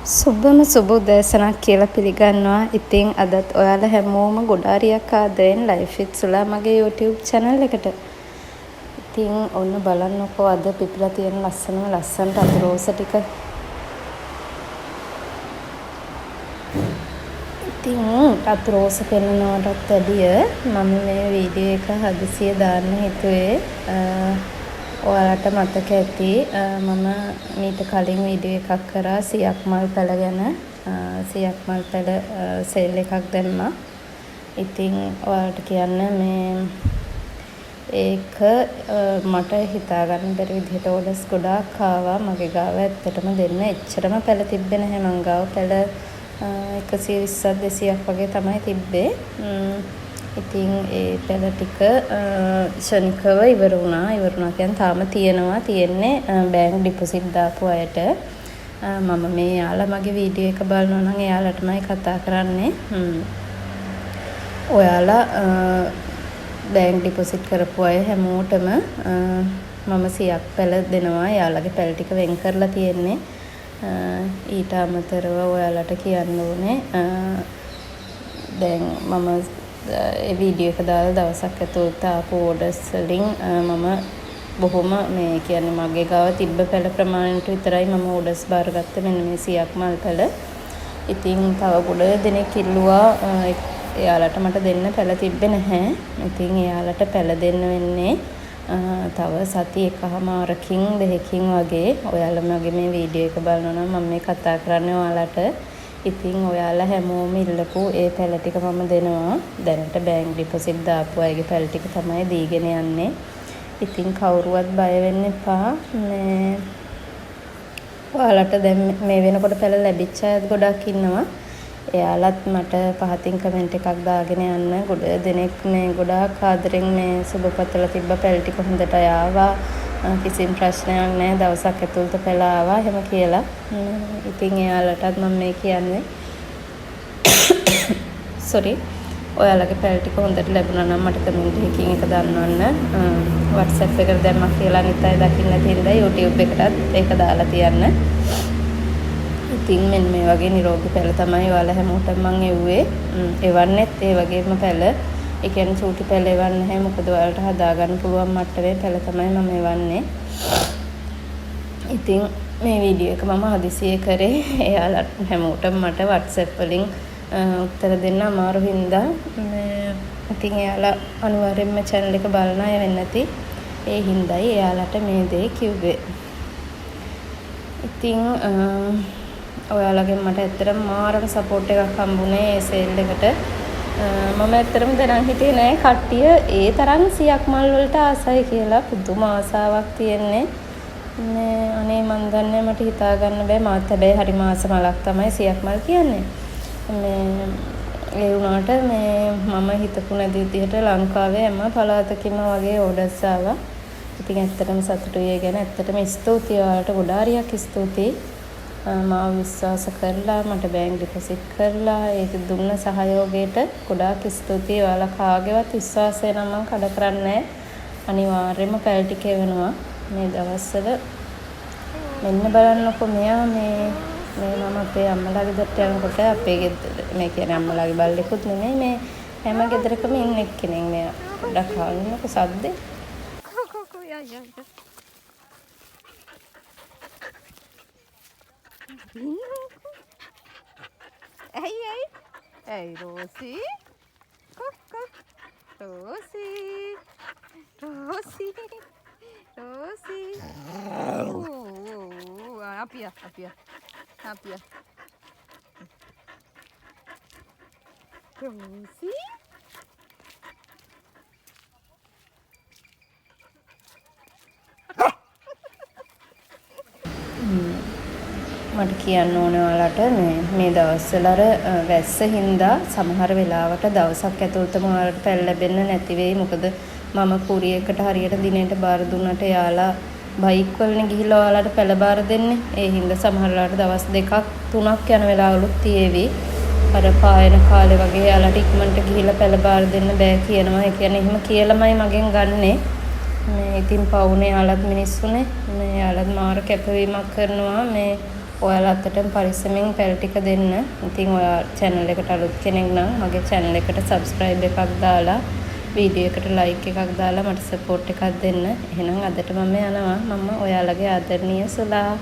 සුබම සුබ උදෑසනක් කියලා පිළිගන්නවා. ඉතින් අදත් ඔයාලා හැමෝම ගොඩාරියක් ආදරෙන් ලයිෆ් විත් සුලා මගේ YouTube channel එකට. ඉතින් ඔන්න බලන්නකෝ අද පිපිලා තියෙන ලස්සනට අත රෝස ටික. ඉතින් අත රෝස පෙන්නනවටත් වැඩිය මම මේ වීඩියෝ එක හදිසියෙ දාන්න හිතුවේ. ඔයාලට මතක ඇති මම මීට කලින් වීඩියෝ එකක් කරා සියක් මල් පැල ගැන. සියක් මල් පැල සේල් එකක් දැම්මා. ඉතින් ඔයාලට කියන්න මේ ඒක මට හිතා ගන්න බැරි විදිහට ඕඩර්ස් ගොඩාක් ආවා. මගේ ගාව ඇත්තටම දෙන්න එච්චරම පැල තිබ්බේ නැහැ. මං ගාව පැල 120ක් 200ක් වගේ තමයි තිබ්බේ. ඉතින් ඒ පැල ටික ශනිකව ඉවර වුණා කියන්නේ තාම තියෙන්නේ බැංක් ඩිපොසිට් දාපු අයට. මම මේ යාලා මගේ වීඩියෝ එක බලනවා නම් එයාලටමයි කතා කරන්නේ. ඔයාලා බැංක් ඩිපොසිට් කරපු අය හැමෝටම මම 100ක් පැල දෙනවා. එයාලගේ පැල ටික වෙන් කරලා තියෙන්නේ. ඊට අමතරව ඔයාලට කියන්න ඕනේ දැන් මම ඒ වීඩියෝ එක දාලා දවසක් ඇතුළත ආපු ඕඩර්ස් වලින් මම බොහොම මේ කියන්නේ මගේ ගාව තිබ්බ පැල ප්‍රමාණයට විතරයි මම ඕඩර්ස් බාරගත්තේ මෙන්න මේ 100ක් මල් පැල. ඉතින් තව ගොඩ දෙනෙක් ඉල්ලුවා එයාලට මට දෙන්න පැල තිබ්බේ නැහැ. ඉතින් එයාලට පැල දෙන්න වෙන්නේ තව සති එකමාරකින් දෙකකින් වගේ. ඔයාලා මගේ මේ වීඩියෝ එක බලනවා නම් මම මේ කතා කරන්නේ ඔයාලට. ඉතින් ඔයාලා හැමෝම ඉල්ලපු ඒ පැල ටික මම දෙනවා. දැනට බැංක් ඩිපොසිට් දාපු අයගේ පැල ටික තමයි දීගෙන යන්නේ. ඉතින් කවුරුවත් බය වෙන්න එපා. මේ ඔයාලට දැන් මේ වෙනකොට පැල ලැබිච්ච අය ගොඩක් ඉන්නවා. එයාලත් මට පහතින් කමෙන්ට් එකක් දාගෙන යන්න. ගොඩ දෙනෙක් මේ ගොඩාක් ආදරෙන් මේ සුබපතල තිබ්බ පැල ටික හොඳට ආවා. කිසිම ප්‍රශ්නයක් නැහැ. දවසක් ඇතුළත පැල ආවා එහෙම කියලා. ඉතින් එයාලටත් මම මේ කියන්නේ sorry ඔයාලගේ පැල ටික හොඳට ලැබුණා නම් මට කමෙන්ට් එකකින් එක දන්වන්න. WhatsApp එකට දැම්මා කියලා අනිත් අය දකින්න තියෙනද YouTube එකටත් ඒක දාලා තියන්න. ඉතින් මෙන්න මේ වගේ නිරෝගී පැල තමයි ඔයාලා හැමෝටම මම එව්වේ. එවන්නෙත් ඒ වගේම පැල. ඒ කියන්නේ චූටි පැල එවන්නේ නැහැ. මොකද ඔයාලට හදාගන්න පුළුවන් මට්ටමේ පැල තමයි මම එවන්නේ. ඉතින් මේ වීඩියෝ එක මම හදිසියෙ කරේ. එයාලා හැමෝටම මට WhatsApp වලින් උත්තර දෙන්න අමාරු හින්දා ඉතින් එයාලා අනිවාර්යයෙන්ම channel එක බලන අය වෙන්න ඇති. ඒ හින්දායි එයාලට මේ දේ කිව්වේ. ඉතින් ඔයාලගෙන් මට ඇත්තටම මාරම සපෝට් එකක් හම්බුනේ ඒ සේල් එකට. මම ඇත්තටම දැනන් හිටියේ නෑ කට්ටිය ඒ තරම් 100ක් මල් වලට ආසයි කියලා. පුදුම ආසාවක් තියෙන්නේ. අනේ මන් දන්නේ මට හිතා ගන්න බෑ. මාත් හැබැයි හරි මාස මලක් තමයි 100ක් මල් කියන්නේ. ඒ වුණාට මේ මම හිතපු නැති විදිහට ලංකාවේ හැම පළාතකින්ම වගේ ඕඩර්ස් ආවා. ඉතින් ඇත්තටම සතුටුයි ඒ ගැන. ඇත්තටම ස්තුතියි ඔයාලට ගොඩාරියක් ස්තුතියි. මාව විශ්වාස කරලා මට බැංක් ඩිපොසිට් කරලා ඒක දුන්න සහයෝගයට ගොඩාක් ස්තුතියි. ඔයාලා කාගේවත් විශ්වාසය නම් මම කඩ කරන්නේ නැහැ. අනිවාර්යයෙන්ම පැල ටික එවනවා මේ දවස්වල. මෙන්න බලන්නකො මෙයා මේ මම අපේ අම්මලාගේ දොරට යනකොට අපේ මේ කියන්නේ අම්මලාගේ බල්ලෙකුත් නෙමෙයි මේ හැම ගෙදරකම ඉන්න එක්කෙනෙක් මෙයා. ගොඩක් හාල්නක සද්දේ. Hey, Rosie. Rosie. Up here. Rosie. මට කියන්න ඕනේ ඔයාලට මේ දවස්වල අර වැස්ස හින්දා සමහර වෙලාවට දවසක් ඇතුළතම ඔයාලට පැල ලැබෙන්න නැති වෙයි. මොකද මම කුරියරයකට හරියට දිනෙට බාර දුන්නට යාලා බයික් වලින් ගිහිල්ලා ඔයාලට පැල බාර දෙන්නේ. ඒ හින්දා සමහර වෙලාවට දවස් 2ක් 3ක් යන වෙලාවලුත් තියේවි. අර පායන කාලේ වගේ යාලට ඉක්මනට ගිහිල්ලා පැල බාර දෙන්න බෑ කියනවා. ඒ කියන්නේ එහෙම කියලාමයි මගෙන් ගන්නෙ. මේ ඉතින් පවුනේ යාලත් මිනිස්සුනේ. මේ යාලත් මාර කැපවීමක් කරනවා. මේ ඔයාලා අතටම පරිස්සමෙන් පැල් ටික දෙන්න. ඉතින් ඔයා channel එකට අලුත් කෙනෙක් නම් මගේ channel එකට subscribe එකක් දාලා වීඩියෝ එකට like එකක් දාලා මට support එකක් දෙන්න. එහෙනම් අදට මම යනවා. මම ඔයාලගේ ආදරණීය සුලා.